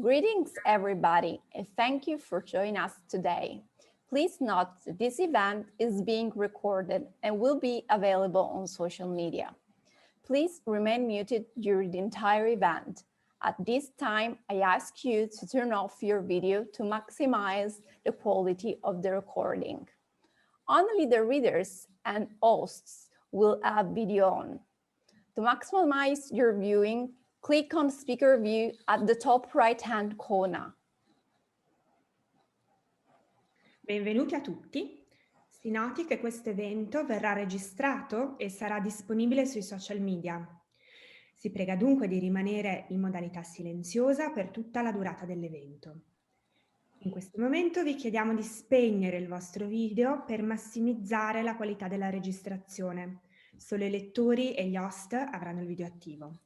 Greetings, everybody, and thank you for joining us today. Please note that this event is being recorded and will be available on social media. Please remain muted during the entire event. At this time, I ask you to turn off your video to maximize the quality of the recording. Only the readers and hosts will have video on. To maximize your viewing, click on Speaker View at the top right-hand corner. Benvenuti a tutti. Si noti che questo evento verrà registrato e sarà disponibile sui social media. Si prega dunque di rimanere in modalità silenziosa per tutta la durata dell'evento. In questo momento vi chiediamo di spegnere il vostro video per massimizzare la qualità della registrazione. Solo i lettori e gli host avranno il video attivo.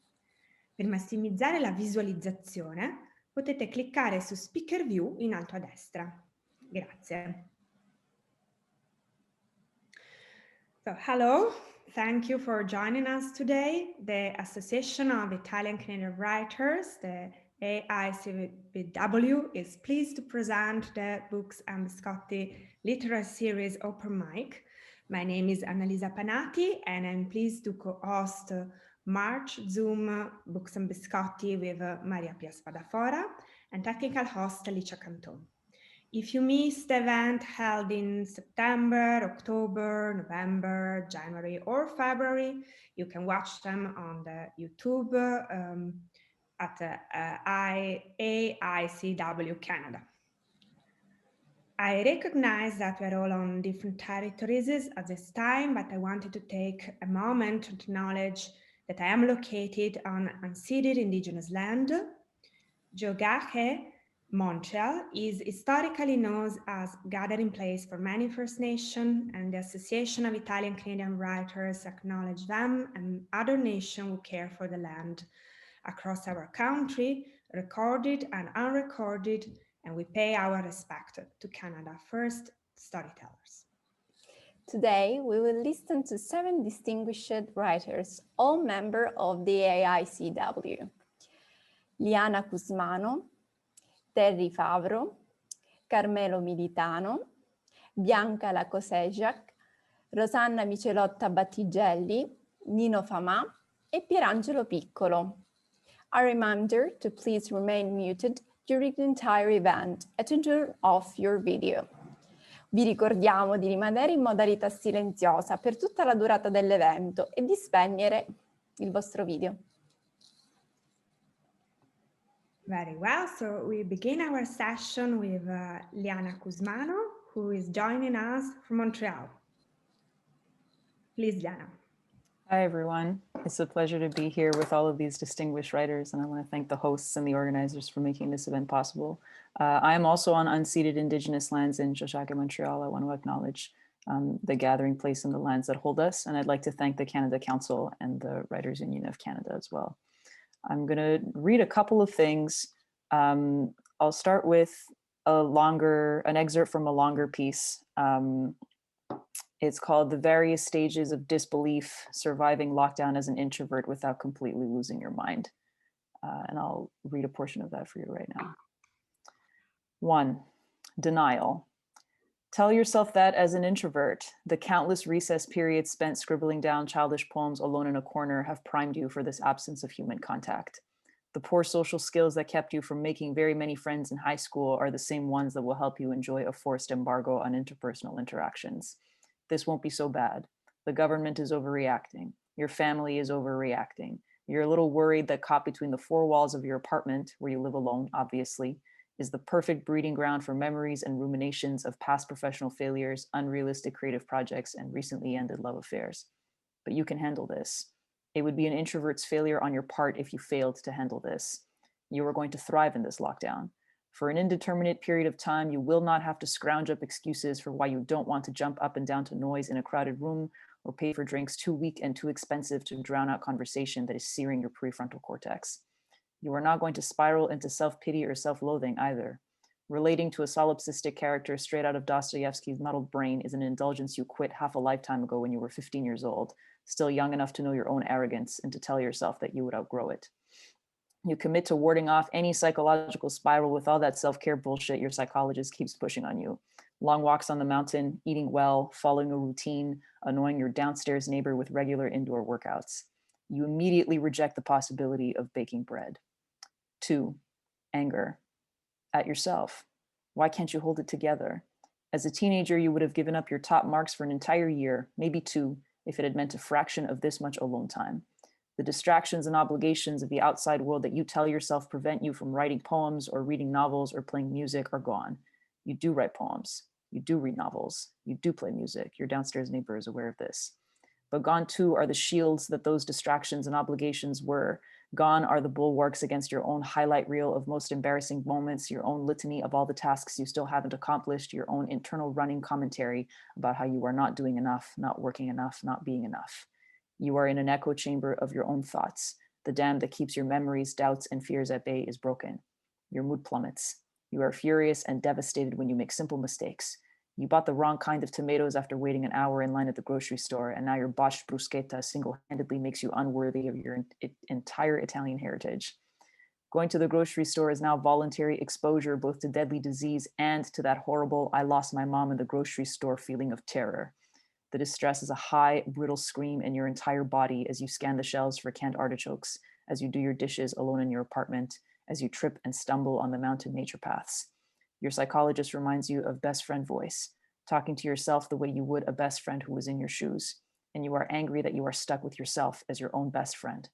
Per massimizzare la visualizzazione potete cliccare su Speaker View in alto a destra. Grazie. So, hello, thank you for joining us today. The Association of Italian Canadian Writers, the AICW, is pleased to present the Books and Biscotti Literary Series Open Mic. My name is Annalisa Panati, and I'm pleased to co-host March Zoom Books and Biscotti with Maria Pia Spadafora and technical host Alicia Canton. If you missed the event held in September, October, November, January, or February, you can watch them on the YouTube at AICW Canada. I recognize that we're all on different territories at this time, but I wanted to take a moment to acknowledge that I am located on unceded Indigenous land. Geoghegan, Montreal is historically known as gathering place for many First Nations, and the Association of Italian Canadian Writers acknowledge them and other nations who care for the land across our country, recorded and unrecorded, and we pay our respect to Canada First storytellers. Today, we will listen to 7 distinguished writers, all members of the AICW. Liana Cusmano, Terri Favro, Carmelo Militano, Bianca Lakoseljac, Rosanna Micelotta Battigelli, Nino Famà e Pier Piccolo. A reminder to please remain muted during the entire event and to turn off your video. Vi ricordiamo di rimanere in modalità silenziosa per tutta la durata dell'evento e di spegnere il vostro video. Very well, so we begin our session with Liana Cusmano, who is joining us from Montreal. Please, Liana. Hi, everyone. It's a pleasure to be here with all of these distinguished writers, and I want to thank the hosts and the organizers for making this event possible. I am also on unceded Indigenous lands in Geoghegan, Montreal. I want to acknowledge the gathering place and the lands that hold us, and I'd like to thank the Canada Council and the Writers Union of Canada as well. I'm going to read a couple of things. I'll start with an excerpt from a longer piece. It's called The Various Stages of Disbelief, Surviving Lockdown as an Introvert Without Completely Losing Your Mind. And I'll read a portion of that for you right now. 1. Denial. Tell yourself that as an introvert, the countless recess periods spent scribbling down childish poems alone in a corner have primed you for this absence of human contact. The poor social skills that kept you from making very many friends in high school are the same ones that will help you enjoy a forced embargo on interpersonal interactions. This won't be so bad. The government is overreacting. Your family is overreacting. You're a little worried that caught between the 4 walls of your apartment, where you live alone, obviously, is the perfect breeding ground for memories and ruminations of past professional failures, unrealistic creative projects, and recently ended love affairs. But you can handle this. It would be an introvert's failure on your part if you failed to handle this. You are going to thrive in this lockdown. For an indeterminate period of time, you will not have to scrounge up excuses for why you don't want to jump up and down to noise in a crowded room or pay for drinks too weak and too expensive to drown out conversation that is searing your prefrontal cortex. You are not going to spiral into self-pity or self-loathing either. Relating to a solipsistic character straight out of Dostoevsky's muddled brain is an indulgence you quit half a lifetime ago when you were 15 years old, still young enough to know your own arrogance and to tell yourself that you would outgrow it. You commit to warding off any psychological spiral with all that self-care bullshit your psychologist keeps pushing on you. Long walks on the mountain, eating well, following a routine, annoying your downstairs neighbor with regular indoor workouts. You immediately reject the possibility of baking bread. 2, anger at yourself. Why can't you hold it together? As a teenager, you would have given up your top marks for an entire year, maybe 2, if it had meant a fraction of this much alone time. The distractions and obligations of the outside world that you tell yourself prevent you from writing poems or reading novels or playing music are gone. You do write poems. You do read novels. You do play music. Your downstairs neighbor is aware of this. But gone too are the shields that those distractions and obligations were. Gone are the bulwarks against your own highlight reel of most embarrassing moments, your own litany of all the tasks you still haven't accomplished, your own internal running commentary about how you are not doing enough, not working enough, not being enough. You are in an echo chamber of your own thoughts. The dam that keeps your memories, doubts, and fears at bay is broken. Your mood plummets. You are furious and devastated when you make simple mistakes. You bought the wrong kind of tomatoes after waiting an hour in line at the grocery store, and now your botched bruschetta single-handedly makes you unworthy of your entire Italian heritage. Going to the grocery store is now voluntary exposure both to deadly disease and to that horrible "I lost my mom in the grocery store" feeling of terror. The distress is a high, brittle scream in your entire body as you scan the shelves for canned artichokes, as you do your dishes alone in your apartment, as you trip and stumble on the mountain nature paths. Your psychologist reminds you of best friend voice, talking to yourself the way you would a best friend who was in your shoes, and you are angry that you are stuck with yourself as your own best friend.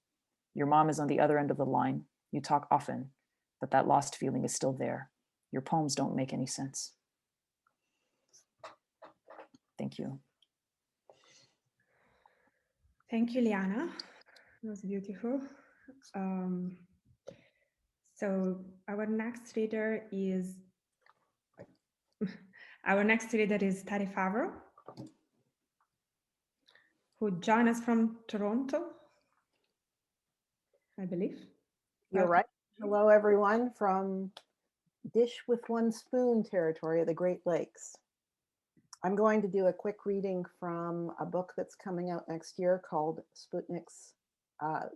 Your mom is on the other end of the line. You talk often, but that lost feeling is still there. Your poems don't make any sense. Thank you. Thank you, Liana. That was beautiful. So our next reader is Terri Favro, who joined us from Toronto, I believe. You're right. Hello, everyone from Dish with One Spoon territory of the Great Lakes. I'm going to do a quick reading from a book that's coming out next year called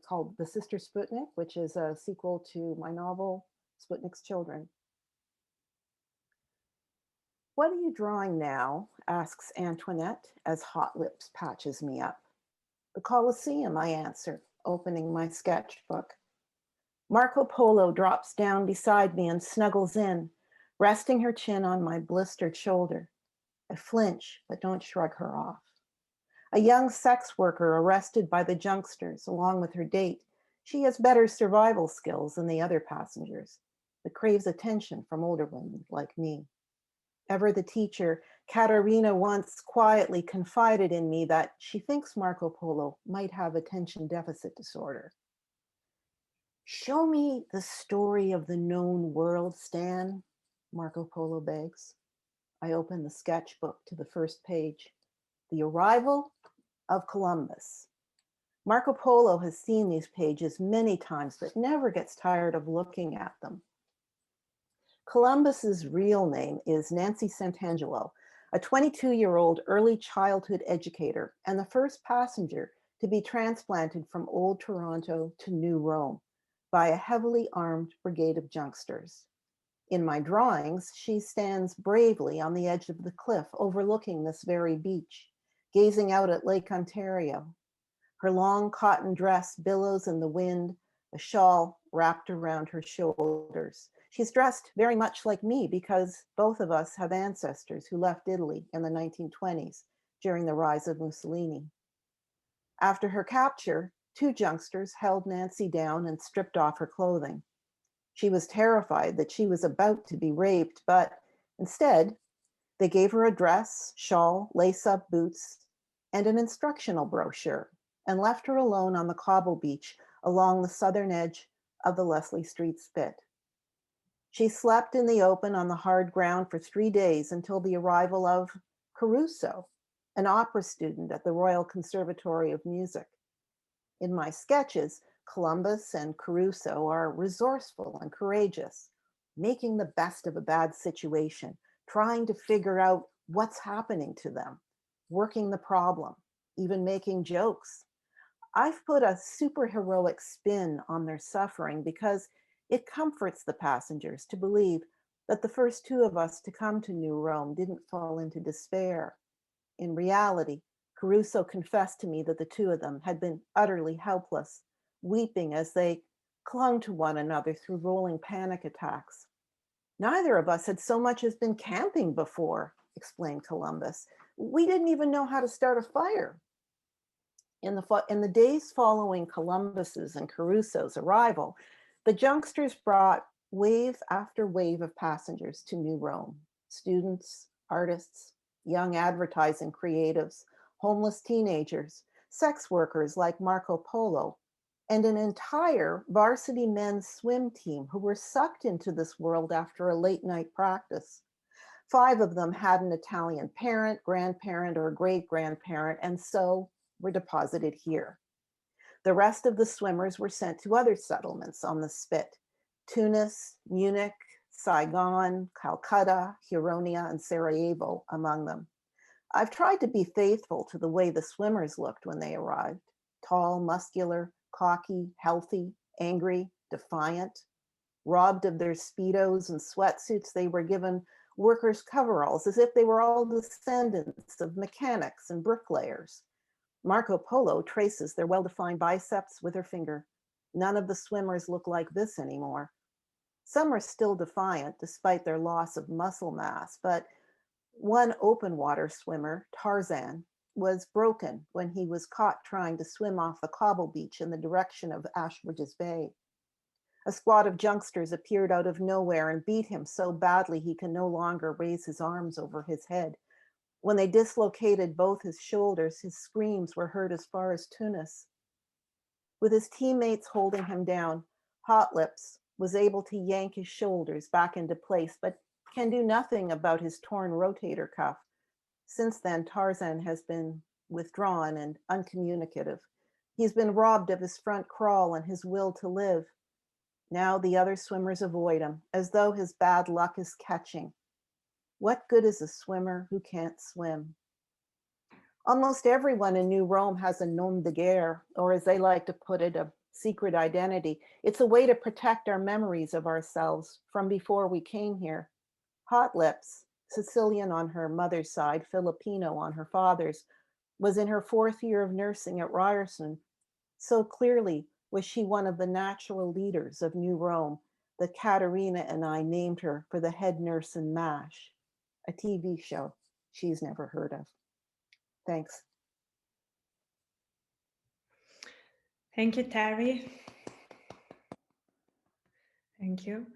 called The Sister Sputnik, which is a sequel to my novel, Sputnik's Children. What are you drawing now? Asks Antoinette as Hot Lips patches me up. The Colosseum, I answer, opening my sketchbook. Marco Polo drops down beside me and snuggles in, resting her chin on my blistered shoulder. I flinch, but don't shrug her off. A young sex worker arrested by the junksters along with her date. She has better survival skills than the other passengers, but craves attention from older women like me. Ever the teacher, Katerina once quietly confided in me that she thinks Marco Polo might have attention deficit disorder. Show me the story of the known world, Stan, Marco Polo begs. I open the sketchbook to the first page. The arrival of Columbus. Marco Polo has seen these pages many times, but never gets tired of looking at them. Columbus's real name is Nancy Santangelo, a 22-year-old early childhood educator and the first passenger to be transplanted from Old Toronto to New Rome by a heavily armed brigade of junksters. In my drawings, she stands bravely on the edge of the cliff overlooking this very beach, gazing out at Lake Ontario. Her long cotton dress billows in the wind, a shawl wrapped around her shoulders. She's dressed very much like me because both of us have ancestors who left Italy in the 1920s during the rise of Mussolini. After her capture, 2 junksters held Nancy down and stripped off her clothing. She was terrified that she was about to be raped, but instead, they gave her a dress, shawl, lace-up boots, and an instructional brochure, and left her alone on the cobble beach along the southern edge of the Leslie Street Spit. She slept in the open on the hard ground for 3 days until the arrival of Caruso, an opera student at the Royal Conservatory of Music. In my sketches, Columbus and Caruso are resourceful and courageous, making the best of a bad situation, trying to figure out what's happening to them, working the problem, even making jokes. I've put a superheroic spin on their suffering because it comforts the passengers to believe that the first two of us to come to New Rome didn't fall into despair. In reality, Caruso confessed to me that the two of them had been utterly helpless, weeping as they clung to one another through rolling panic attacks. Neither of us had so much as been camping before, explained Columbus. We didn't even know how to start a fire. In the days following Columbus's and Caruso's arrival, the Junksters brought wave after wave of passengers to New Rome. Students, artists, young advertising creatives, homeless teenagers, sex workers like Marco Polo, and an entire varsity men's swim team who were sucked into this world after a late night practice. 5 of them had an Italian parent, grandparent, or great-grandparent, and so were deposited here. The rest of the swimmers were sent to other settlements on the Spit: Tunis, Munich, Saigon, Calcutta, Huronia, and Sarajevo among them. I've tried to be faithful to the way the swimmers looked when they arrived: tall, muscular, cocky, healthy, angry, defiant. Robbed of their Speedos and sweatsuits, they were given workers' coveralls as if they were all descendants of mechanics and bricklayers. Marco Polo traces their well-defined biceps with her finger. None of the swimmers look like this anymore. Some are still defiant despite their loss of muscle mass, but one open water swimmer, Tarzan, was broken when he was caught trying to swim off the cobble beach in the direction of Ashbridges Bay. A squad of Junksters appeared out of nowhere and beat him so badly he can no longer raise his arms over his head. When they dislocated both his shoulders, his screams were heard as far as Tunis. With his teammates holding him down, Hot Lips was able to yank his shoulders back into place, but can do nothing about his torn rotator cuff. Since then, Tarzan has been withdrawn and uncommunicative. He's been robbed of his front crawl and his will to live. Now the other swimmers avoid him, as though his bad luck is catching. What good is a swimmer who can't swim? Almost everyone in New Rome has a nom de guerre, or as they like to put it, a secret identity. It's a way to protect our memories of ourselves from before we came here. Hot Lips, Sicilian on her mother's side, Filipino on her father's, was in her 4th year of nursing at Ryerson. So clearly was she one of the natural leaders of New Rome that Katerina and I named her for the head nurse in MASH, a TV show she's never heard of. Thanks. Thank you, Terri. Thank you.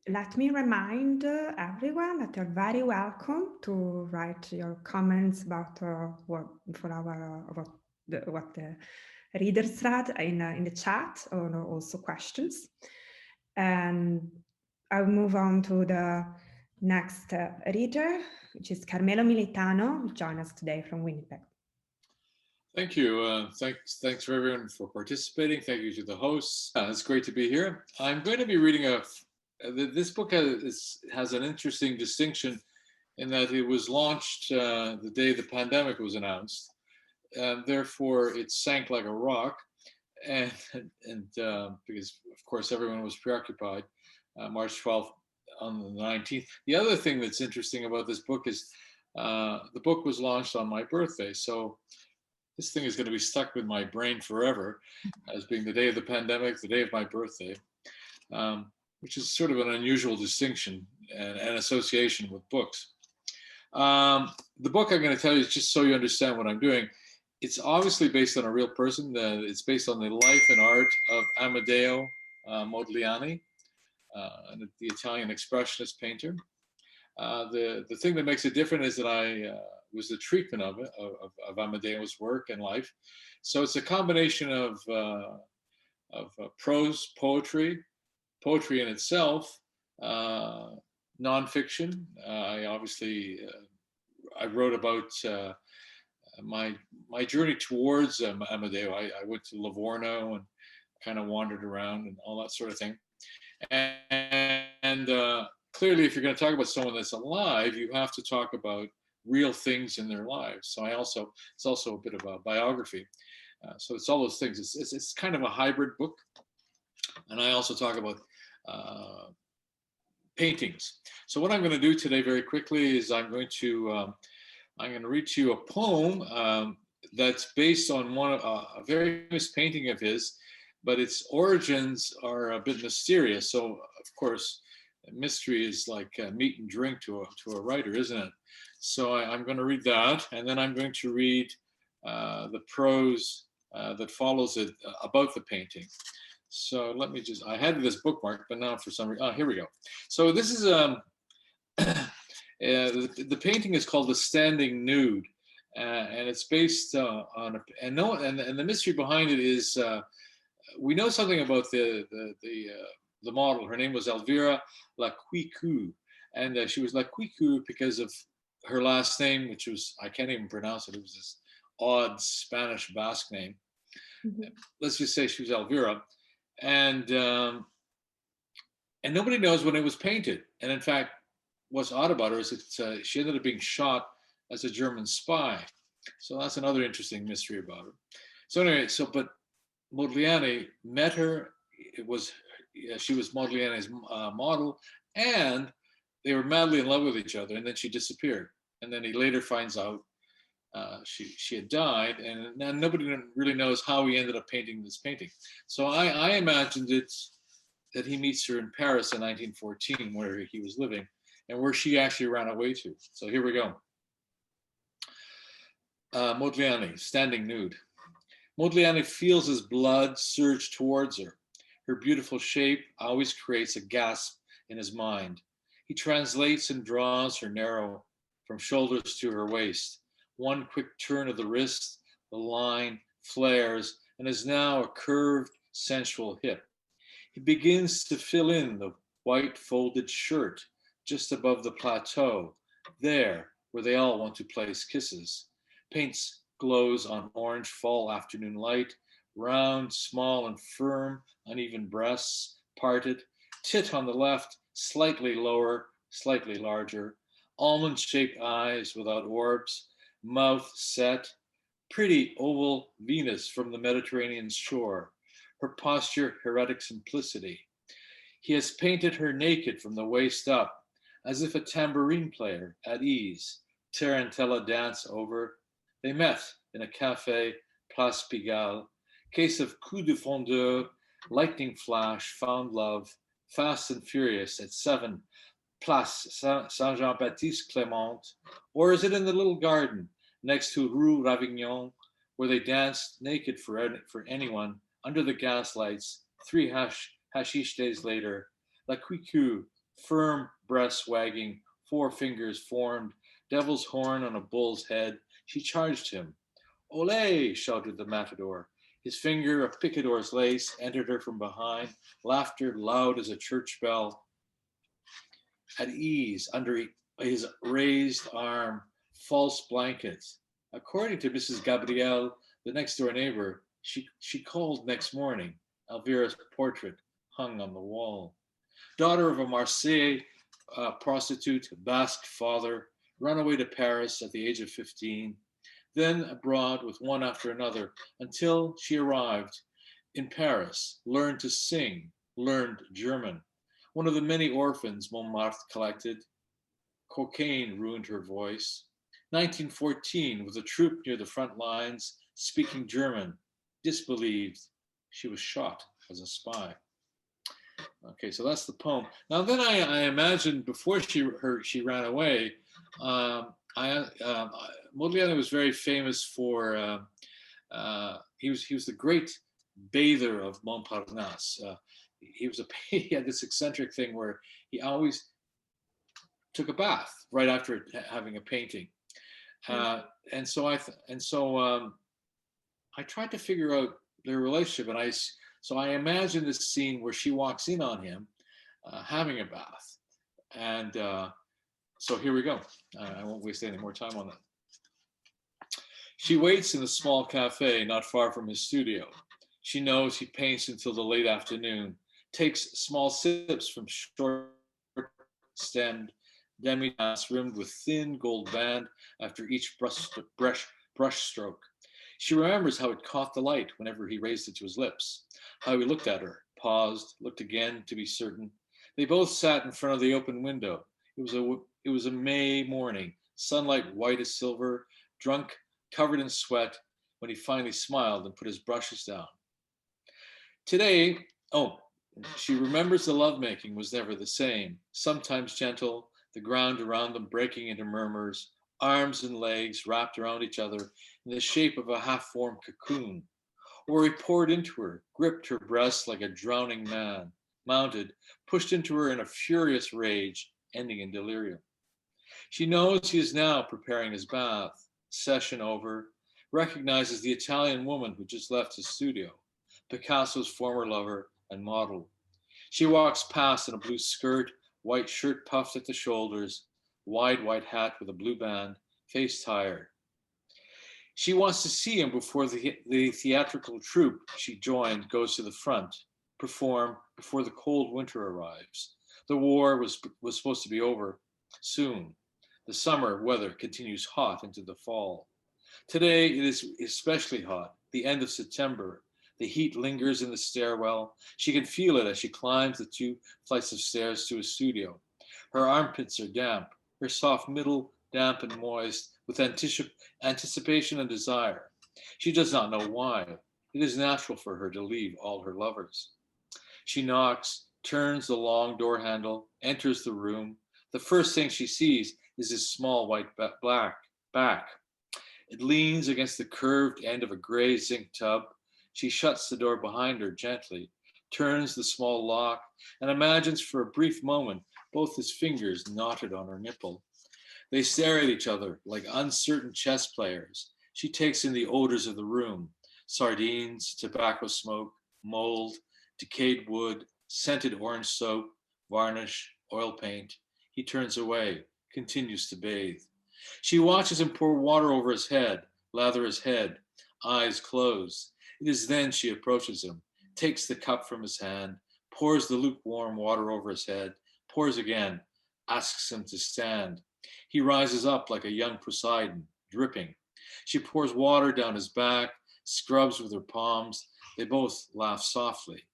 Let me remind everyone that you're very welcome to write your comments about what the readers read in the chat, or also questions. And I'll move on to the next reader, which is Carmelo Militano, who joined us today from Winnipeg. Thank you. Thanks for everyone for participating. Thank you to the hosts. It's great to be here. I'm going to be reading this book has an interesting distinction in that it was launched the day the pandemic was announced. Therefore, it sank like a rock, and because of course everyone was preoccupied. March 12th on the 19th. The other thing that's interesting about this book is the book was launched on my birthday, so this thing is going to be stuck with my brain forever as being the day of the pandemic, the day of my birthday, which is sort of an unusual distinction and association with books. The book I'm going to tell you is just so you understand what I'm doing. It's obviously based on a real person. It's based on the life and art of Amedeo Modigliani, the Italian expressionist painter. The thing that makes it different is that was the treatment of it, of Amedeo's work and life. So it's a combination of prose, poetry in itself, nonfiction. I wrote about my journey towards Amedeo. I went to Livorno and kind of wandered around and all that sort of thing. And clearly, if you're going to talk about someone that's alive, you have to talk about real things in their lives. So it's also a bit of a biography. So it's all those things. It's kind of a hybrid book. And I also talk about paintings. So what I'm going to do today very quickly is I'm going to read to you a poem that's based on a very famous painting of his, but its origins are a bit mysterious. So of course, mystery is like meat and drink to a writer, isn't it? So I'm going to read that, and then I'm going to read the prose that follows it about the painting. So let me I had this bookmark, but now for some reason, here we go. So this is the painting is called The Standing Nude, and it's based on and the mystery behind it is we know something about the model. Her name was Elvira Lakoseljac, and she was Lakoseljac because of her last name, which was, I can't even pronounce it. It was this odd Spanish Basque name. Mm-hmm. Let's just say she was Elvira, and nobody knows when it was painted. And in fact, what's odd about her is that she ended up being shot as a German spy. So that's another interesting mystery about her. So anyway, but Modigliani met her. She was Modigliani's model, and they were madly in love with each other. And then she disappeared. And then he later finds out she had died, and nobody really knows how he ended up painting this painting. So I imagined it that he meets her in Paris in 1914, where he was living, and where she actually ran away to. So here we go. Modigliani, Standing Nude. Modigliani feels his blood surge towards her. Her beautiful shape always creates a gasp in his mind. He translates and draws her narrow from shoulders to her waist. One quick turn of the wrist, the line flares and is now a curved, sensual hip. He begins to fill in the white folded shirt just above the plateau, there where they all want to place kisses. Paints glows on orange fall afternoon light, round, small and firm, uneven breasts, parted, tit on the left, slightly lower, slightly larger, almond-shaped eyes without orbs, mouth set, pretty oval Venus from the Mediterranean shore, her posture heretic simplicity. He has painted her naked from the waist up, as if a tambourine player at ease, tarantella dance over. They met in a cafe, Place Pigalle, case of coup de fondeur, lightning flash, found love, fast and furious at 7 Place Saint-Jean-Baptiste Clément, or is it in the little garden next to Rue Ravignon, where they danced naked for anyone under the gaslights 3 hashish days later? Lakoseljac, firm breasts wagging, 4 fingers formed, devil's horn on a bull's head. She charged him. Olé, shouted the matador. His finger of picador's lace entered her from behind, laughter loud as a church bell. At ease under his raised arm, false blankets. According to Mrs. Gabrielle, the next door neighbor, she called next morning. Elvira's portrait hung on the wall. Daughter of a Marseille prostitute, Basque father, run away to Paris at the age of 15, then abroad with one after another until she arrived in Paris, learned to sing, learned German. One of the many orphans Montmartre collected. Cocaine ruined her voice. 1914, with a troop near the front lines, speaking German, disbelieved. She was shot as a spy. Okay, so that's the poem. Now then I imagined before she ran away, Modigliani was very famous for, he was the great bather of Montparnasse. He had this eccentric thing where he always took a bath right after having a painting. And so I tried to figure out their relationship, and I imagined this scene where she walks in on him having a bath. And so here we go. I won't waste any more time on that. She waits in a small cafe not far from his studio. She knows he paints until the late afternoon, takes small sips from short-stemmed demi-tasse rimmed with thin gold band after each brush stroke. She remembers how it caught the light whenever he raised it to his lips, how he looked at her, paused, looked again to be certain. They both sat in front of the open window. It was a May morning, sunlight white as silver, drunk, covered in sweat, when he finally smiled and put his brushes down. Today, she remembers the lovemaking was never the same, sometimes gentle, the ground around them breaking into murmurs, arms and legs wrapped around each other in the shape of a half-formed cocoon. Or he poured into her, gripped her breast like a drowning man, mounted, pushed into her in a furious rage, ending in delirium. She knows he is now preparing his bath, session over, recognizes the Italian woman who just left his studio, Picasso's former lover and model. She walks past in a blue skirt, white shirt puffed at the shoulders, wide white hat with a blue band, face tired. She wants to see him before the theatrical troupe she joined goes to the front, perform before the cold winter arrives. The war was supposed to be over soon. The summer weather continues hot into the fall. Today it is especially hot, the end of September. The heat lingers in the stairwell. She can feel it as she climbs the 2 flights of stairs to his studio. Her armpits are damp, her soft middle damp and moist with anticipation and desire. She does not know why. It is natural for her to leave all her lovers. She knocks, turns the long door handle, enters the room. The first thing she sees is his small white back. It leans against the curved end of a gray zinc tub. She shuts the door behind her gently, turns the small lock, and imagines for a brief moment both his fingers knotted on her nipple. They stare at each other like uncertain chess players. She takes in the odors of the room, sardines, tobacco smoke, mold, decayed wood, scented orange soap, varnish, oil paint. He turns away, continues to bathe. She watches him pour water over his head, lather his head, eyes closed. It is then she approaches him, takes the cup from his hand, pours the lukewarm water over his head, pours again, asks him to stand. He rises up like a young Poseidon, dripping. She pours water down his back, scrubs with her palms. They both laugh softly.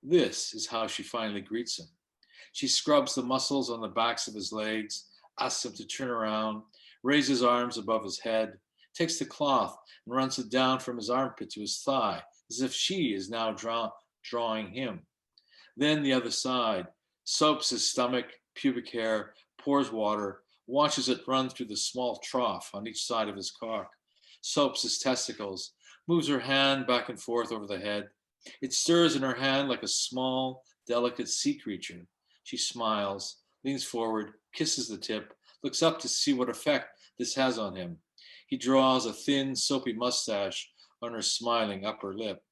This is how she finally greets him. She scrubs the muscles on the backs of his legs, asks him to turn around, raise his arms above his head, takes the cloth and runs it down from his armpit to his thigh, as if she is now drawing him. Then the other side, soaps his stomach, pubic hair, pours water, watches it run through the small trough on each side of his cock, soaps his testicles, moves her hand back and forth over the head. It stirs in her hand like a small, delicate sea creature. She smiles, leans forward, kisses the tip, looks up to see what effect this has on him. He draws a thin, soapy mustache on her smiling upper lip.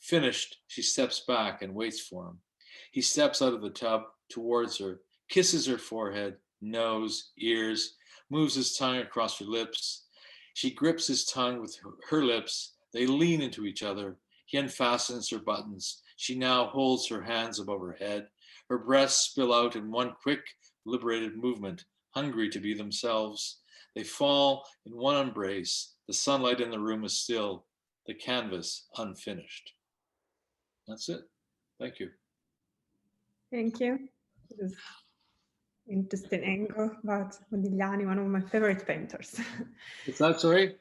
Finished, she steps back and waits for him. He steps out of the tub towards her, kisses her forehead, nose, ears, moves his tongue across her lips. She grips his tongue with her lips. They lean into each other. He unfastens her buttons. She now holds her hands above her head. Her breasts spill out in one quick, liberated movement, hungry to be themselves. They fall in one embrace. The sunlight in the room is still, the canvas unfinished. That's it. Thank you. Thank you. It was interesting angle about Modigliani, one of my favorite painters. Is that sorry?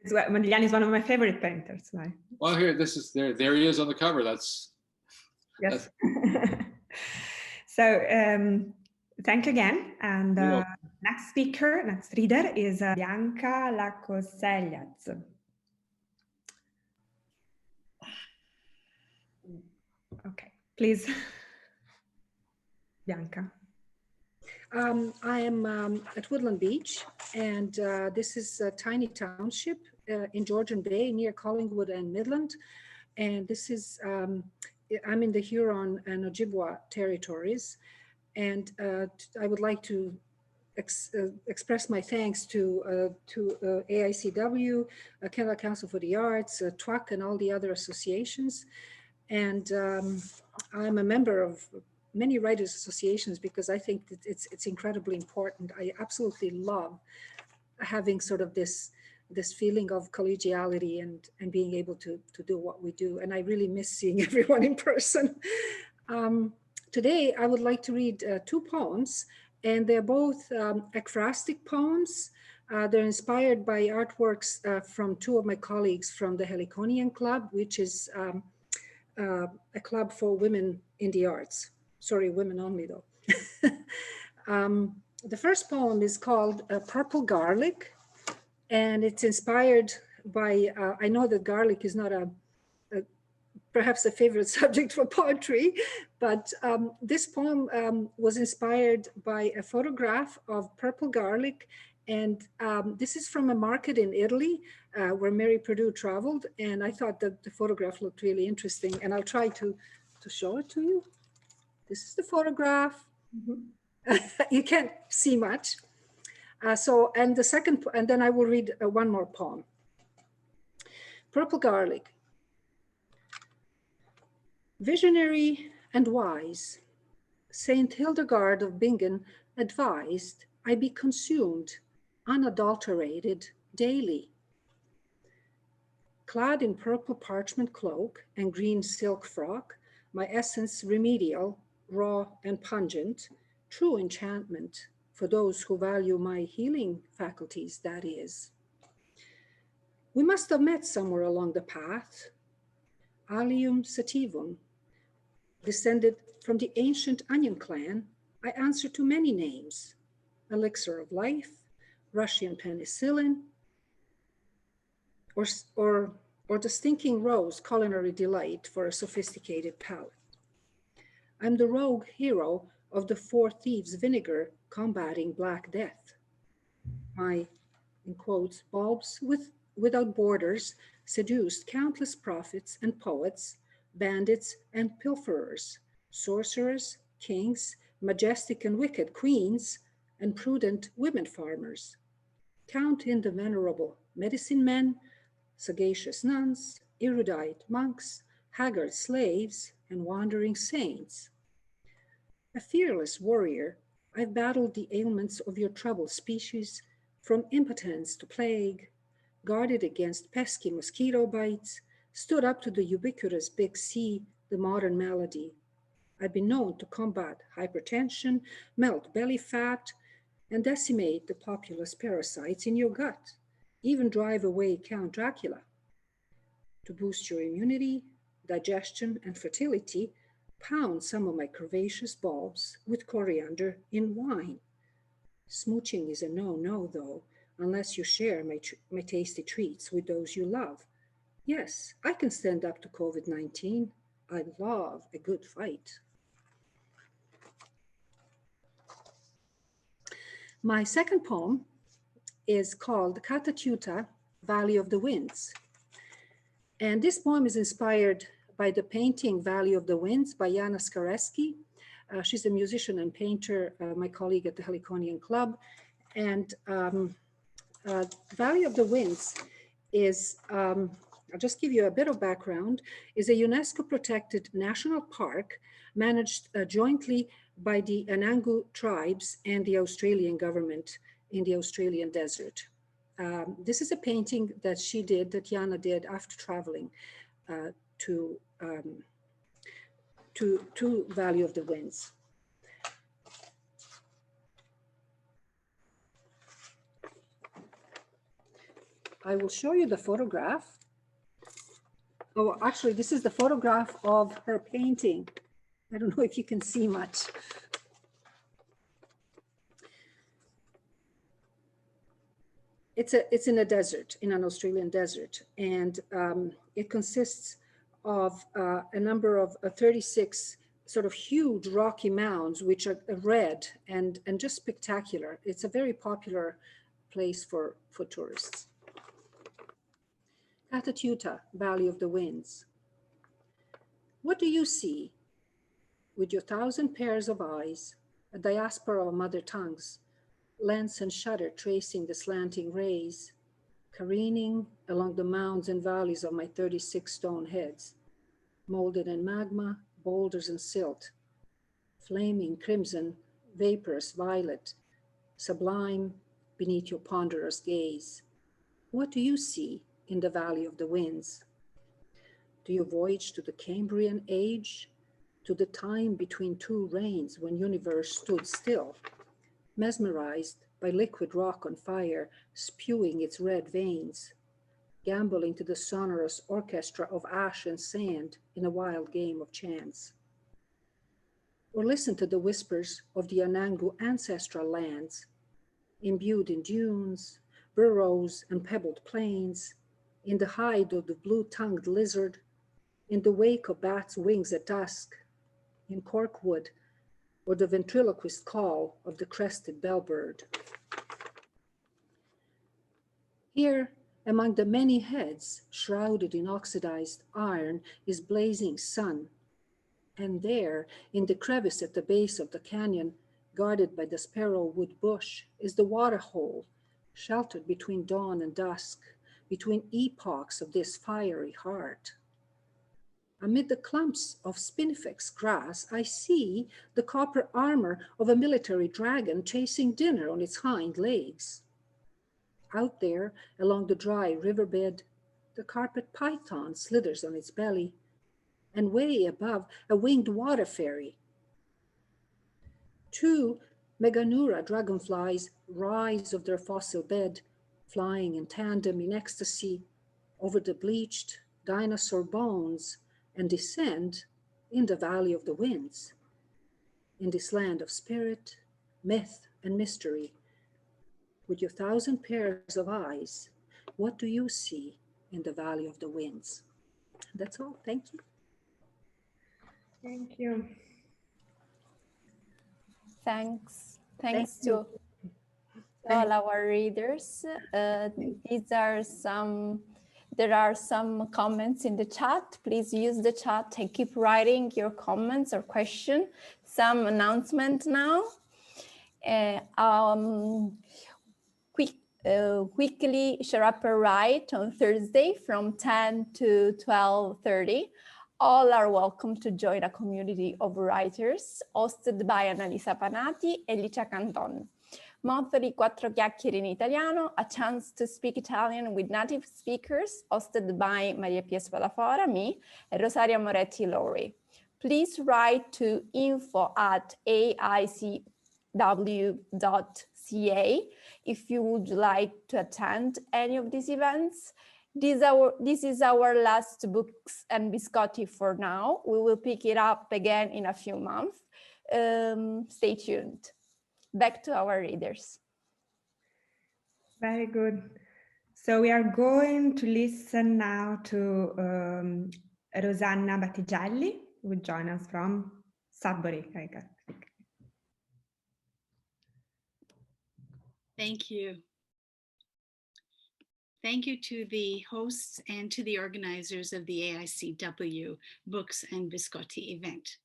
Modigliani is one of my favorite painters. Right? Well, here, this is there. There he is on the cover. That's yes. So thank you again. And next speaker, next reader is Bianca Lakoseljac. Okay, please, Bianca. I am at Woodland Beach, and this is a tiny township in Georgian Bay near Collingwood and Midland. And this is, I'm in the Huron and Ojibwa territories. And I would like to express my thanks to AICW, Canada Council for the Arts, TWAC, and all the other associations. And I'm a member of many writers associations because I think that it's incredibly important. I absolutely love having sort of this feeling of collegiality and being able to do what we do. And I really miss seeing everyone in person. Today, I would like to read 2 poems, and they're both ekphrastic poems. They're inspired by artworks from 2 of my colleagues from the Heliconian Club, which is a club for women in the arts. Sorry, women only though. The first poem is called Purple Garlic, and it's inspired by, I know that garlic is not perhaps a favorite subject for poetry, but this poem was inspired by a photograph of purple garlic. And this is from a market in Italy where Mary Perdue traveled. And I thought that the photograph looked really interesting. And I'll try to show it to you. This is the photograph. Mm-hmm. You can't see much. And the second, and then I will read one more poem. Purple Garlic. Visionary and wise, Saint Hildegard of Bingen advised I be consumed, unadulterated, daily. Clad in purple parchment cloak and green silk frock, my essence remedial, raw and pungent, true enchantment for those who value my healing faculties, that is. We must have met somewhere along the path. Allium sativum, descended from the ancient onion clan, I answer to many names. Elixir of life, Russian penicillin, or the stinking rose, culinary delight for a sophisticated palate. I'm the rogue hero of the 4 thieves vinegar combating Black Death. My, in quotes, bulbs without borders seduced countless prophets and poets, bandits and pilferers, sorcerers, kings, majestic and wicked queens, and prudent women farmers. Count in the venerable medicine men, sagacious nuns, erudite monks, haggard slaves, and wandering saints. A fearless warrior, I've battled the ailments of your troubled species, from impotence to plague, guarded against pesky mosquito bites, stood up to the ubiquitous big C, the modern malady. I've been known to combat hypertension, melt belly fat, and decimate the populous parasites in your gut, even drive away Count Dracula. To boost your immunity, digestion, and fertility, pound some of my curvaceous bulbs with coriander in wine. Smooching is a no-no, though, unless you share my tasty treats with those you love. Yes, I can stand up to COVID-19. I love a good fight. My second poem is called Catatuta, Valley of the Winds. And this poem is inspired by the painting Valley of the Winds by Jana Skareski. She's a musician and painter, my colleague at the Heliconian Club. And Valley of the Winds is, I'll just give you a bit of background, is a UNESCO protected national park managed jointly by the Anangu tribes and the Australian government in the Australian desert. This is a painting that Jana did after traveling to Valley of the Winds. I will show you the photograph. Oh, actually, this is the photograph of her painting. I don't know if you can see much. It's in a desert, in an Australian desert, and it consists of a number of 36 sort of huge rocky mounds, which are red and just spectacular. It's a very popular place for tourists. Catatuta, Valley of the Winds. What do you see? With your 1,000 pairs of eyes, a diaspora of mother tongues, lens and shutter tracing the slanting rays, careening along the mounds and valleys of my 36 stone heads, molded in magma, boulders and silt, flaming crimson, vaporous violet, sublime beneath your ponderous gaze. What do you see in the valley of the winds? Do you voyage to the Cambrian age, to the time between two rains when universe stood still, mesmerized by liquid rock on fire, spewing its red veins, gambling to the sonorous orchestra of ash and sand in a wild game of chance? Or listen to the whispers of the Anangu ancestral lands, imbued in dunes, burrows, and pebbled plains, in the hide of the blue-tongued lizard, in the wake of bats' wings at dusk, in corkwood, or the ventriloquist call of the crested bellbird. Here, among the many heads shrouded in oxidized iron, is blazing sun. And there, in the crevice at the base of the canyon, guarded by the sparrowwood bush, is the water hole, sheltered between dawn and dusk, between epochs of this fiery heart. Amid the clumps of spinifex grass, I see the copper armor of a military dragon chasing dinner on its hind legs. Out there, along the dry riverbed, the carpet python slithers on its belly, and way above, a winged water fairy. Two Meganura dragonflies rise of their fossil bed, flying in tandem in ecstasy over the bleached dinosaur bones, and descend in the valley of the winds, in this land of spirit, myth, and mystery. With your 1,000 pairs of eyes, what do you see in the valley of the winds? That's all. Thank you. Thank you. Thanks Thank to you. all our readers. There are some comments in the chat. Please use the chat and keep writing your comments or question. Some announcement now. Weekly Sharapper Write on Thursday from 10 to 12:30. All are welcome to join a community of writers hosted by Annalisa Panati and Licia Canton. Monthly Quattro Chiacchiere in Italiano, a chance to speak Italian with native speakers, hosted by Maria Pia Spadafora, me, and Rosaria Moretti-Lowry. Please write to info@aicw.ca if you would like to attend any of these events. This is our last Books and Biscotti for now. We will pick it up again in a few months. Stay tuned. Back to our readers. Very good. So we are going to listen now to Rosanna Battigelli, who will join us from Sudbury. Thank you. Thank you to the hosts and to the organizers of the AICW Books and Biscotti event.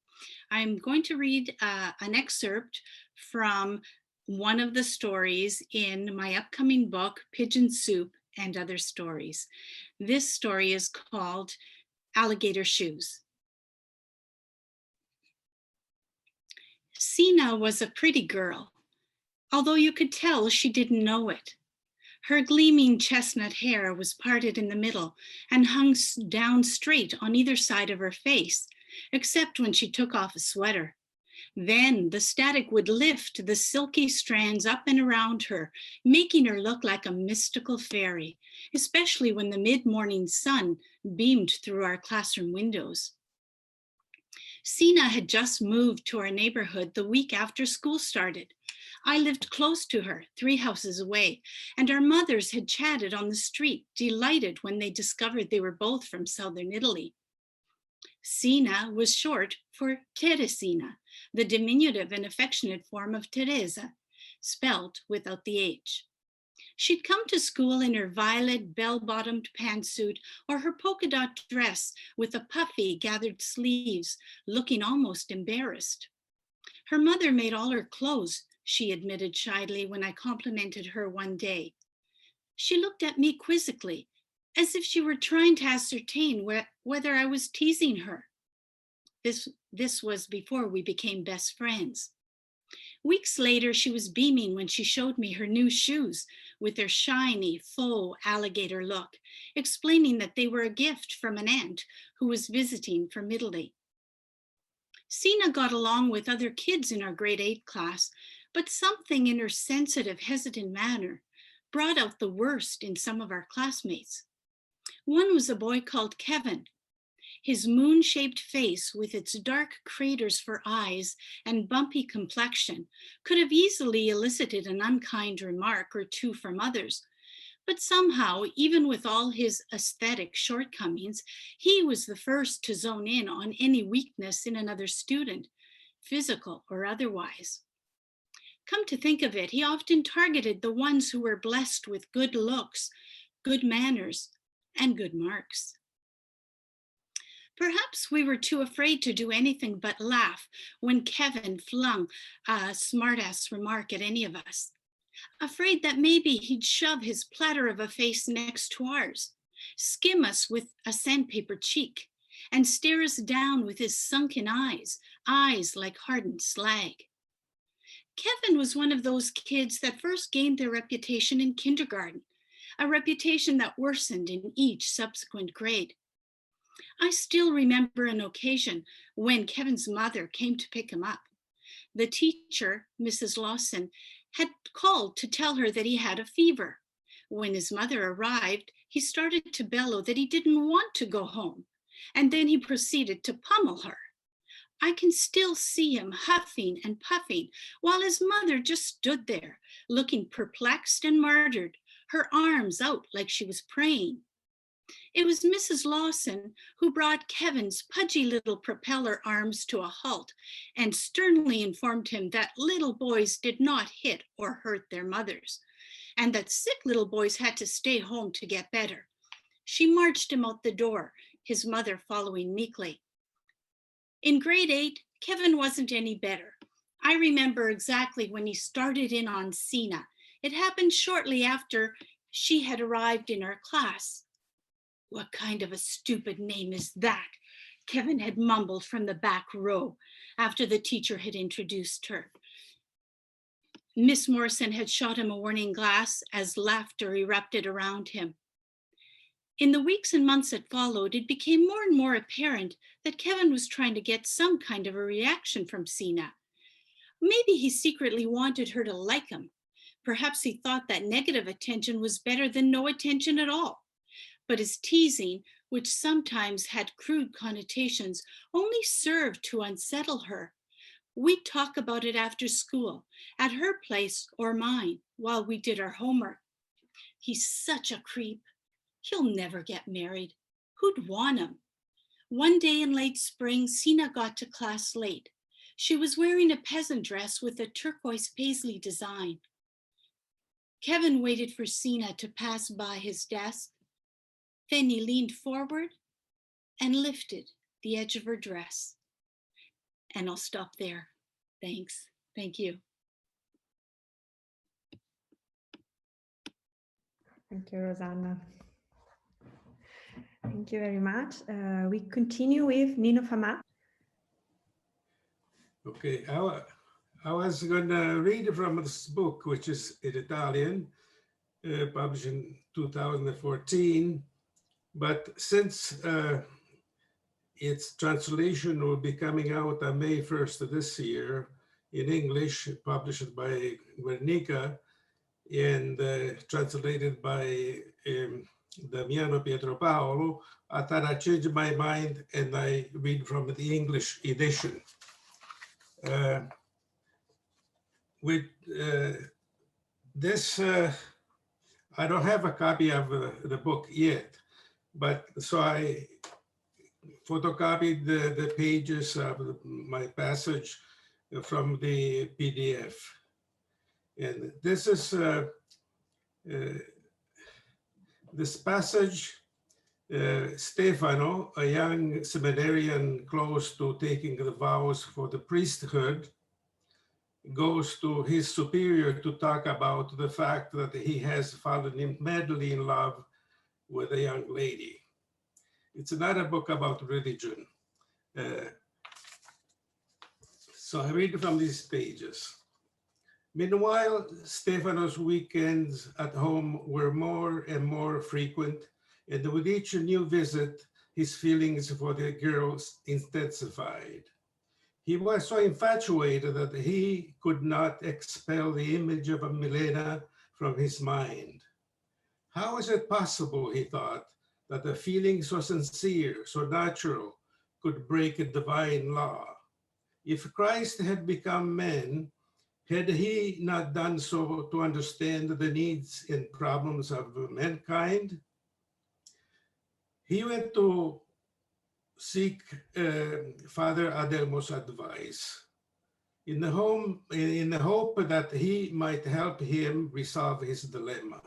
I'm going to read an excerpt from one of the stories in my upcoming book, Pigeon Soup and Other Stories. This story is called Alligator Shoes. Sina was a pretty girl, although you could tell she didn't know it. Her gleaming chestnut hair was parted in the middle and hung down straight on either side of her face, except when she took off a sweater. Then the static would lift the silky strands up and around her, making her look like a mystical fairy, especially when the mid-morning sun beamed through our classroom windows. Sina had just moved to our neighborhood the week after school started. I lived close to her, 3 houses away, and our mothers had chatted on the street, delighted when they discovered they were both from southern Italy. Sina was short for Teresina, the diminutive and affectionate form of Teresa, spelled without the H. She'd come to school in her violet bell-bottomed pantsuit or her polka dot dress with the puffy gathered sleeves, looking almost embarrassed. Her mother made all her clothes, she admitted shyly when I complimented her one day. She looked at me quizzically, as if she were trying to ascertain whether I was teasing her. This was before we became best friends. Weeks later, she was beaming when she showed me her new shoes with their shiny, faux alligator look, explaining that they were a gift from an aunt who was visiting from Italy. Sina got along with other kids in our grade 8 class, but something in her sensitive, hesitant manner brought out the worst in some of our classmates. One was a boy called Kevin. His moon-shaped face with its dark craters for eyes and bumpy complexion could have easily elicited an unkind remark or two from others. But somehow, even with all his aesthetic shortcomings, he was the first to zone in on any weakness in another student, physical or otherwise. Come to think of it, he often targeted the ones who were blessed with good looks, good manners, and good marks. Perhaps we were too afraid to do anything but laugh when Kevin flung a smartass remark at any of us. Afraid that maybe he'd shove his platter of a face next to ours, skim us with a sandpaper cheek, and stare us down with his sunken eyes like hardened slag. Kevin was one of those kids that first gained their reputation in kindergarten, a reputation that worsened in each subsequent grade. I still remember an occasion when Kevin's mother came to pick him up. The teacher, Mrs. Lawson, had called to tell her that he had a fever. When his mother arrived, he started to bellow that he didn't want to go home, and then he proceeded to pummel her. I can still see him huffing and puffing while his mother just stood there, looking perplexed and martyred, her arms out like she was praying. It was Mrs. Lawson who brought Kevin's pudgy little propeller arms to a halt and sternly informed him that little boys did not hit or hurt their mothers, and that sick little boys had to stay home to get better. She marched him out the door, his mother following meekly. In grade 8, Kevin wasn't any better. I remember exactly when he started in on Sina. It happened shortly after she had arrived in our class. "What kind of a stupid name is that?" Kevin had mumbled from the back row after the teacher had introduced her. Miss Morrison had shot him a warning glass as laughter erupted around him. In the weeks and months that followed, it became more and more apparent that Kevin was trying to get some kind of a reaction from Sina. Maybe he secretly wanted her to like him. Perhaps he thought that negative attention was better than no attention at all. But his teasing, which sometimes had crude connotations, only served to unsettle her. We'd talk about it after school, at her place or mine, while we did our homework. "He's such a creep. He'll never get married. Who'd want him?" One day in late spring, Sina got to class late. She was wearing a peasant dress with a turquoise paisley design. Kevin waited for Sina to pass by his desk. Then he leaned forward and lifted the edge of her dress. And I'll stop there. Thanks. Thank you. Thank you, Rosanna. Thank you very much. We continue with Nino Famà. Okay, I was going to read from this book, which is in Italian, published in 2014. But since its translation will be coming out on May 1st of this year in English, published by Guernica and translated by Damiano Pietropaolo, I thought I changed my mind and I read from the English edition. With this, I don't have a copy of the book yet, but so I photocopied the pages of my passage from the PDF. And this is this passage. Stefano, a young seminarian close to taking the vows for the priesthood, goes to his superior to talk about the fact that he has fallen madly in love with a young lady. It's not a book about religion. So I read from these pages. Meanwhile, Stefano's weekends at home were more and more frequent, and with each new visit, his feelings for the girls intensified. He was so infatuated that he could not expel the image of Milena from his mind. How is it possible, he thought, that a feeling so sincere, so natural, could break a divine law? If Christ had become man, had he not done so to understand the needs and problems of mankind? He went to seek Father Adelmo's advice in the hope that he might help him resolve his dilemma.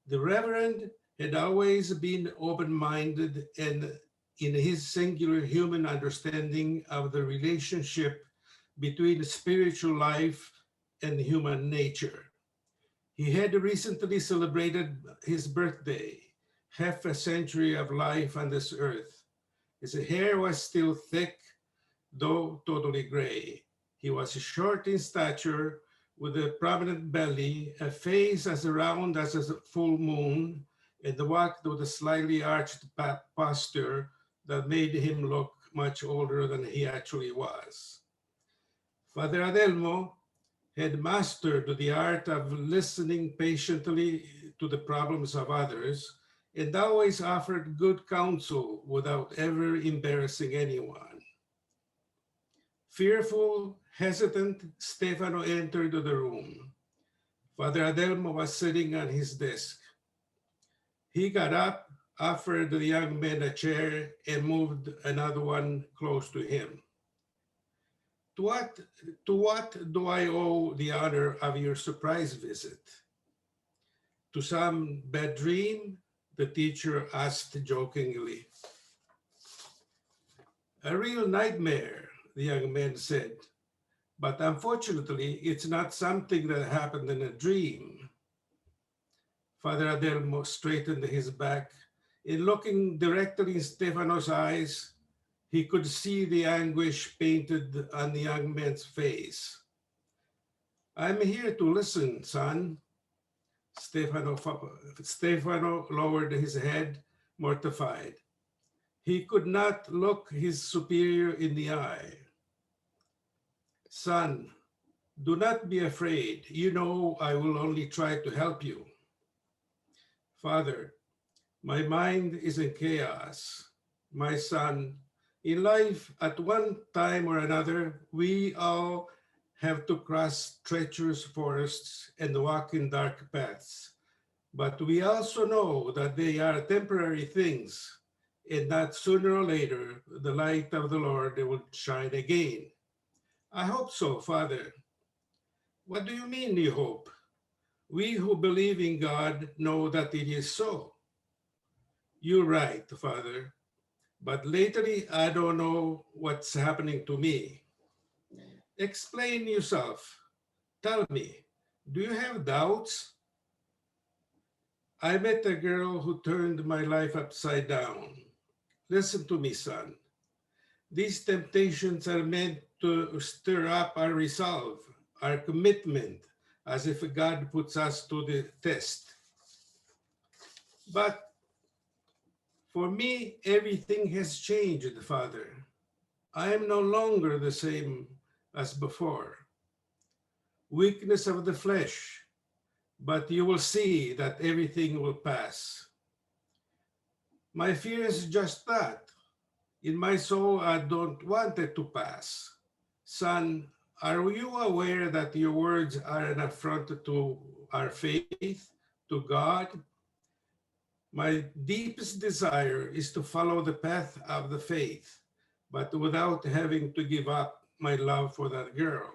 The Reverend had always been open-minded and in his singular human understanding of the relationship between spiritual life and human nature. He had recently celebrated his birthday, half a century of life on this earth. His hair was still thick, though totally gray. He was short in stature, with a prominent belly, a face as round as a full moon, and walked with a slightly arched posture that made him look much older than he actually was. Father Adelmo had mastered the art of listening patiently to the problems of others and always offered good counsel without ever embarrassing anyone. Fearful, hesitant, Stefano entered the room. Father Adelmo was sitting on his desk. He got up, offered the young man a chair, and moved another one close to him. To what do I owe the honor of your surprise visit? To some bad dream? The teacher asked jokingly. A real nightmare, the young man said. But unfortunately, it's not something that happened in a dream. Father Adelmo straightened his back. In looking directly in Stefano's eyes, he could see the anguish painted on the young man's face. I'm here to listen, son. Stefano lowered his head, mortified. He could not look his superior in the eye. Son, do not be afraid. You know I will only try to help you. Father, my mind is in chaos. My son, in life, at one time or another, we all have to cross treacherous forests and walk in dark paths. But we also know that they are temporary things, and that sooner or later, the light of the Lord will shine again. I hope so, Father. What do you mean you hope? We who believe in God know that it is so. You're right, Father. But lately, I don't know what's happening to me. Explain yourself. Tell me, do you have doubts? I met a girl who turned my life upside down. Listen to me, son. These temptations are meant to stir up our resolve, our commitment, as if God puts us to the test. But for me, everything has changed, Father. I am no longer the same as before. Weakness of the flesh, but you will see that everything will pass. My fear is just that. In my soul, I don't want it to pass. Son, are you aware that your words are an affront to our faith, to God? My deepest desire is to follow the path of the faith, but without having to give up my love for that girl.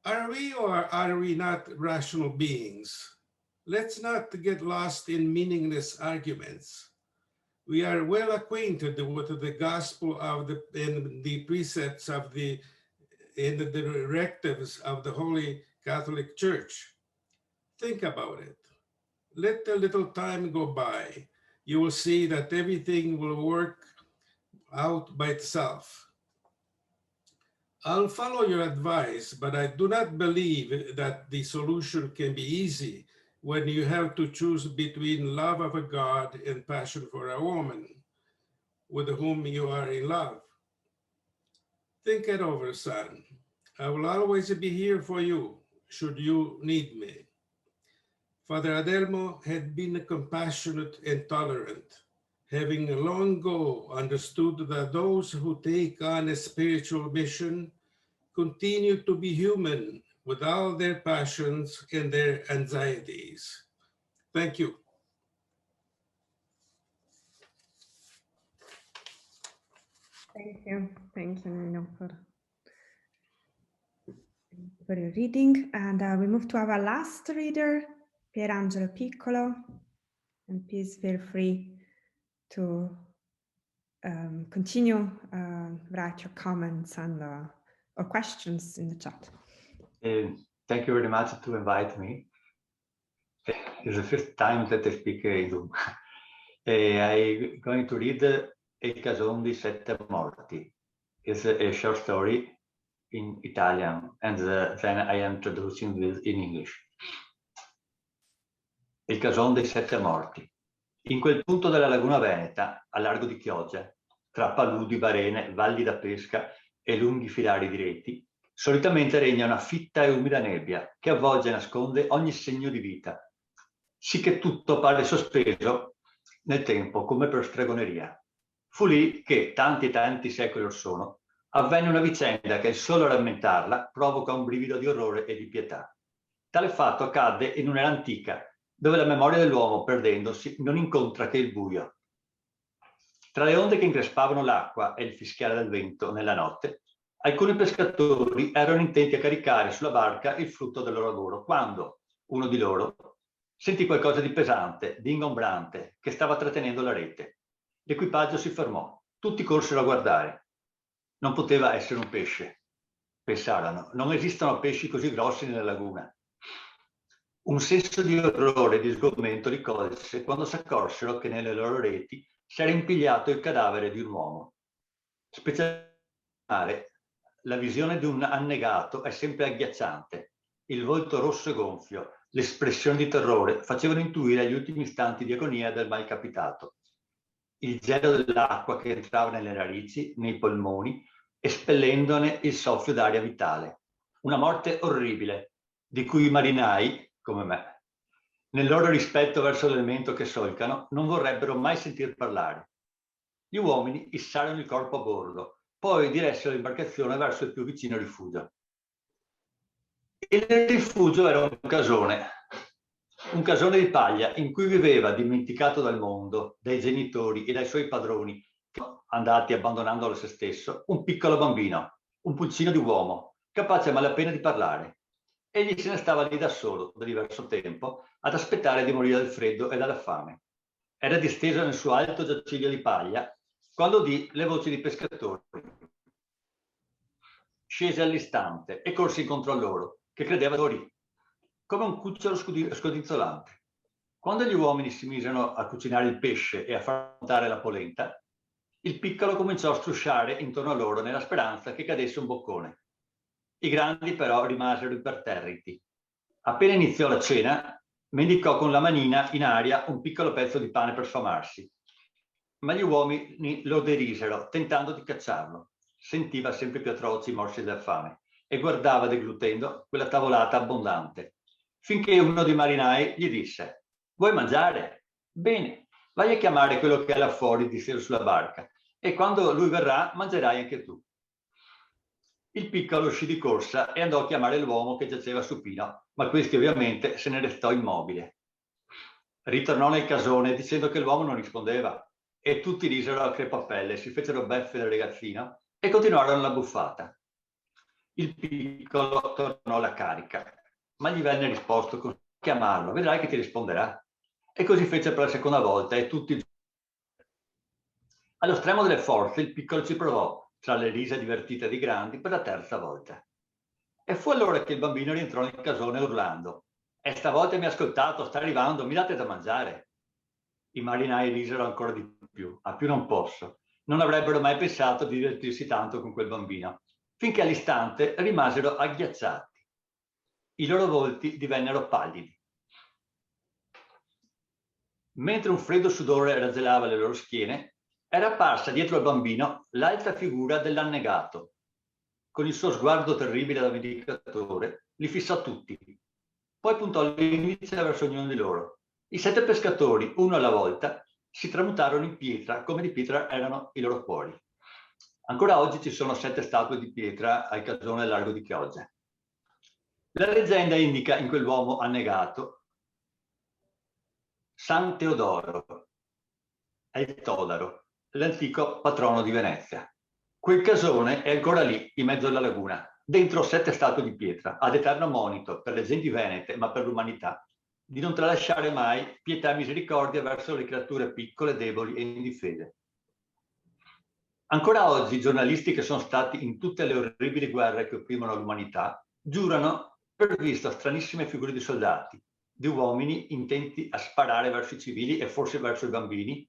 Are we or are we not rational beings? Let's not get lost in meaningless arguments. We are well acquainted with the gospel of and the precepts of and the directives of the Holy Catholic Church. Think about it. Let a little time go by. You will see that everything will work out by itself. I'll follow your advice, but I do not believe that the solution can be easy when you have to choose between love of a God and passion for a woman with whom you are in love. Think it over, son. I will always be here for you, should you need me. Father Adelmo had been compassionate and tolerant, having long ago understood that those who take on a spiritual mission continue to be human with all their passions and their anxieties. Thank you. Thank you, Nino, for your reading. And we move to our last reader, Angelo Piccolo. And please feel free to continue, write your comments and or questions in the chat. Thank you very much to invite me. It's the first time that I speak in Zoom. I'm going to read Il Cason di Sette Morti. It's a short story in Italian, and then I am introducing this in English. Il Cason dei Sette Morti. In quel punto della laguna veneta, a largo di Chioggia, tra paludi, barene, valli da pesca e lunghi filari di reti, solitamente regna una fitta e umida nebbia che avvolge e nasconde ogni segno di vita, sì che tutto pare sospeso nel tempo come per stregoneria. Fu lì che, tanti e tanti secoli or sono, avvenne una vicenda che il solo rammentarla provoca un brivido di orrore e di pietà. Tale fatto accadde in un'era antica, dove la memoria dell'uomo, perdendosi, non incontra che il buio. Tra le onde che increspavano l'acqua e il fischiare del vento nella notte, alcuni pescatori erano intenti a caricare sulla barca il frutto del loro lavoro, quando uno di loro sentì qualcosa di pesante, di ingombrante, che stava trattenendo la rete. L'equipaggio si fermò, tutti corsero a guardare. Non poteva essere un pesce, pensarono, non esistono pesci così grossi nella laguna. Un senso di orrore e di sgomento li colse quando si accorsero che nelle loro reti si era impigliato il cadavere di un uomo. Specialmente la visione di un annegato è sempre agghiacciante. Il volto rosso e gonfio, l'espressione di terrore facevano intuire gli ultimi istanti di agonia del malcapitato. Il gelo dell'acqua che entrava nelle narici, nei polmoni, espellendone il soffio d'aria vitale. Una morte orribile, di cui i marinai, come me, nel loro rispetto verso l'elemento che solcano, non vorrebbero mai sentir parlare. Gli uomini issarono il corpo a bordo, poi diressero l'imbarcazione verso il più vicino rifugio. Il rifugio era un casone di paglia in cui viveva, dimenticato dal mondo, dai genitori e dai suoi padroni, andati abbandonandolo a se stesso, un piccolo bambino, un pulcino di uomo, capace a malapena di parlare. Egli se ne stava lì da solo, da diverso tempo, ad aspettare di morire dal freddo e dalla fame. Era disteso nel suo alto giaciglio di paglia, quando udì le voci di pescatori. Scese all'istante e corse incontro a loro, che credeva morì, come un cucciolo scodinzolante. Quando gli uomini si misero a cucinare il pesce e a far montare la polenta, il piccolo cominciò a strusciare intorno a loro nella speranza che cadesse un boccone. I grandi però rimasero imperterriti. Appena iniziò la cena, mendicò con la manina in aria un piccolo pezzo di pane per sfamarsi. Ma gli uomini lo derisero, tentando di cacciarlo. Sentiva sempre più atroci i morsi della fame e guardava deglutendo quella tavolata abbondante. Finché uno dei marinai gli disse: «Vuoi mangiare? Bene, vai a chiamare quello che è là fuori disteso sulla barca e quando lui verrà mangerai anche tu». Il piccolo uscì di corsa e andò a chiamare l'uomo che giaceva supino, ma questi ovviamente se ne restò immobile. Ritornò nel casone dicendo che l'uomo non rispondeva e tutti risero a crepapelle, si fecero beffe del ragazzino e continuarono la buffata. Il piccolo tornò alla carica, ma gli venne risposto con chiamarlo, vedrai che ti risponderà. E così fece per la seconda volta e tutti... Allo stremo delle forze il piccolo ci provò, tra le risa divertite dei grandi, per la terza volta. E fu allora che il bambino rientrò nel casone urlando: «E stavolta mi ha ascoltato, sta arrivando, mi date da mangiare». I marinai risero ancora di più, a più non posso. Non avrebbero mai pensato di divertirsi tanto con quel bambino. finché all'istante rimasero agghiacciati. I loro volti divennero pallidi. Mentre un freddo sudore raggelava le loro schiene, era apparsa dietro al bambino l'alta figura dell'annegato. Con il suo sguardo terribile da vendicatore, li fissò tutti. Poi puntò l'indice verso ognuno di loro. I 7 pescatori, uno alla volta, si tramutarono in pietra, come di pietra erano i loro cuori. Ancora oggi ci sono 7 statue di pietra al casone del largo di Chioggia. La leggenda indica in quell'uomo annegato San Teodoro, è il Todaro, l'antico patrono di Venezia. Quel casone è ancora lì, in mezzo alla laguna, dentro 7 statue di pietra, ad eterno monito per le genti venete, ma per l'umanità, di non tralasciare mai pietà e misericordia verso le creature piccole, deboli e indifese. Ancora oggi i giornalisti che sono stati in tutte le orribili guerre che opprimono l'umanità giurano per visto stranissime figure di soldati, di uomini intenti a sparare verso i civili e forse verso i bambini,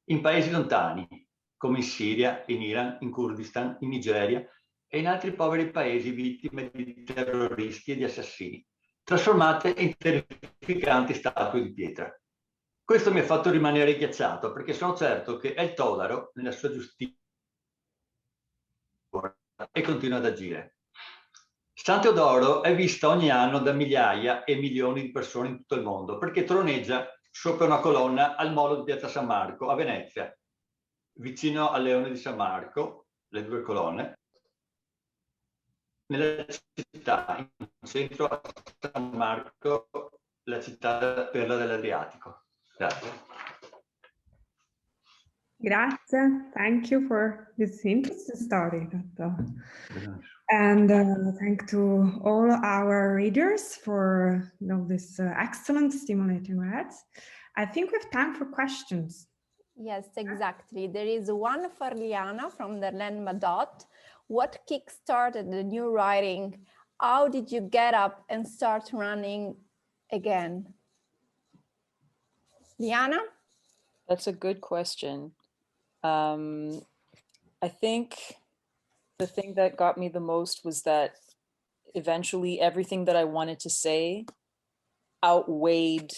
in paesi lontani, come in Siria, in Iran, in Kurdistan, in Nigeria e in altri poveri paesi vittime di terroristi e di assassini, trasformate in terrificanti statue di pietra. Questo mi ha fatto rimanere ghiacciato, perché sono certo che El Todaro, nella sua giustizia, e continua ad agire. San Teodoro è vista ogni anno da migliaia e milioni di persone in tutto il mondo, perché troneggia sopra una colonna al molo di Piazza San Marco, a Venezia, vicino al Leone di San Marco, le 2 colonne, nella città, in centro a San Marco, la città perla dell'Adriatico. Grazie. Grazie. Thank you for this interesting story. And thank to all our readers for this excellent, stimulating words. I think we have time for questions. Yes, exactly. There is one for Liana from the Len Madot. What kick-started the new writing? How did you get up and start running again? Liana? That's a good question. I think the thing that got me the most was that eventually everything that I wanted to say outweighed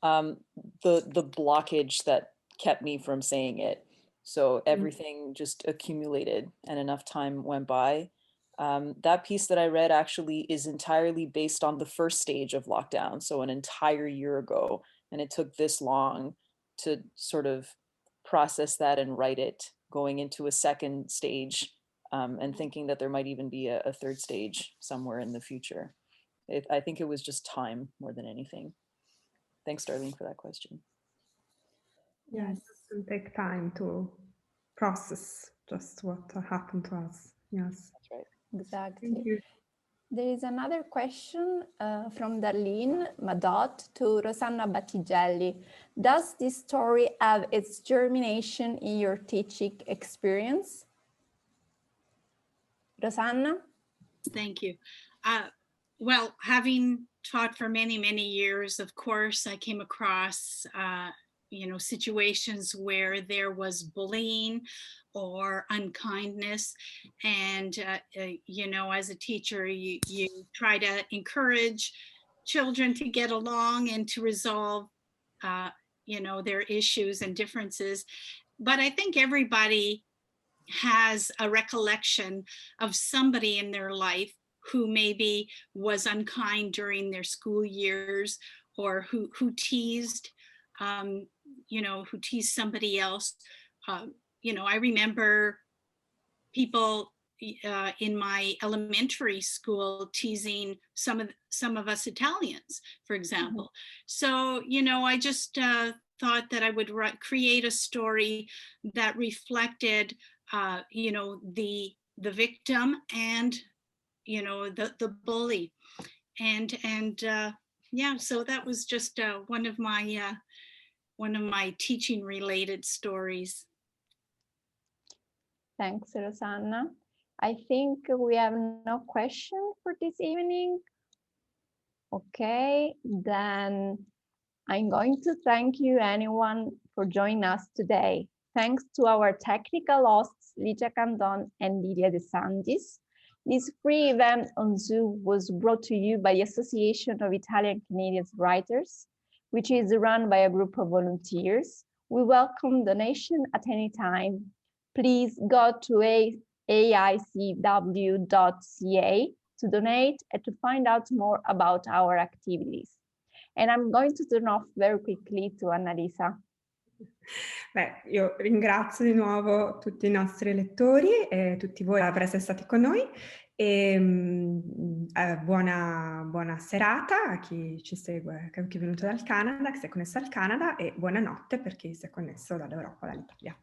the blockage that kept me from saying it. So everything just accumulated and enough time went by. That piece that I read actually is entirely based on the first stage of lockdown, so an entire year ago, and it took this long to sort of process that and write it, going into a second stage and thinking that there might even be a third stage somewhere in the future. I think it was just time more than anything. Thanks, Darlene, for that question. Yes, it will take time to process just what happened to us. Yes, that's right. Exactly. Thank you. There is another question from Darlene Madot to Rosanna Battigelli. Does this story have its germination in your teaching experience? Rosanna? Thank you. Well, having taught for many, many years, of course, I came across situations where there was bullying or unkindness, and as a teacher, you try to encourage children to get along and to resolve their issues and differences. But I think everybody has a recollection of somebody in their life who maybe was unkind during their school years, or who teased who teased somebody else. I remember people in my elementary school teasing some of us Italians, for example. So, I just thought that I would create a story that reflected, the victim and, the bully. And yeah, so that was just one of my teaching related stories. Thanks, Rosanna. I think we have no question for this evening. Okay, then I'm going to thank you anyone for joining us today. Thanks to our technical hosts, Ligia Candon and Lidia De Santis. This free event on Zoom was brought to you by the Association of Italian Canadian Writers, which is run by a group of volunteers. We welcome donation at any time. Please go to AICW.ca to donate and to find out more about our activities. And I'm going to turn off very quickly to Annalisa. Beh, io ringrazio di nuovo tutti i nostri lettori e tutti voi per essere stati con noi e buona serata a chi ci segue, a chi è venuto dal Canada, che si è connesso al Canada, e buonanotte per chi si è connesso dall'Europa, dall'Italia.